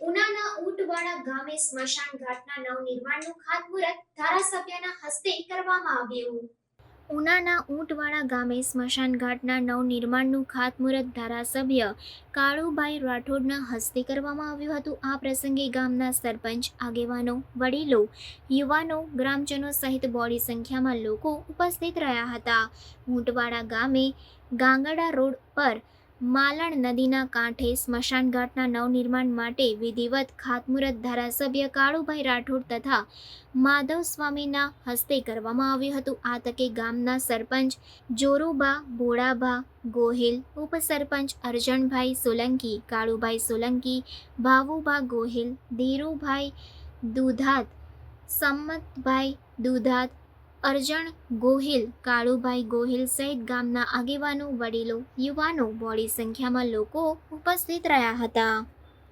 ઉનાના ઊંટવાડા ગામે સ્મશાન ઘાટના નવનિર્માણનું ખાતમુહૂર્ત ધારાસભ્યના હસ્તે કરવામાં આવ્યું. ઉનાના ઊંટવાડા ગામે સ્મશાન ઘાટના નવનિર્માણનું ખાતમુહૂર્ત ધારાસભ્ય કાળુભાઈ રાઠોડના હસ્તે કરવામાં આવ્યું હતું. આ પ્રસંગે ગામના સરપંચ, આગેવાનો, વડીલો, યુવાનો, ગ્રામજનો સહિત બહોળી સંખ્યામાં લોકો ઉપસ્થિત રહ્યા હતા. ઊંટવાડા ગામે ગાંગડા રોડ પર માલણ નદીના કાંઠે સ્મશાન ઘાટના નવનિર્માણ માટે વિધિવત ખાતમુહૂર્ત ધારાસભ્ય કાળુભાઈ રાઠોડ તથા માધવ સ્વામીના હસ્તે કરવામાં આવ્યું હતું. આ તકે ગામના સરપંચ જોરુબા ભોળાભા ગોહિલ, ઉપસરપંચ અરજણભાઈ સોલંકી, કાળુભાઈ સોલંકી, ભાવુભા ગોહિલ, ધીરુભાઈ દુધાત, સંમતભાઈ દુધાત, અરજણ ગોહિલ, કાળુભાઈ ગોહિલ સહિત ગામના આગેવાનો, વડીલો, યુવાનો, બહોળી સંખ્યામાં લોકો ઉપસ્થિત રહ્યા હતા.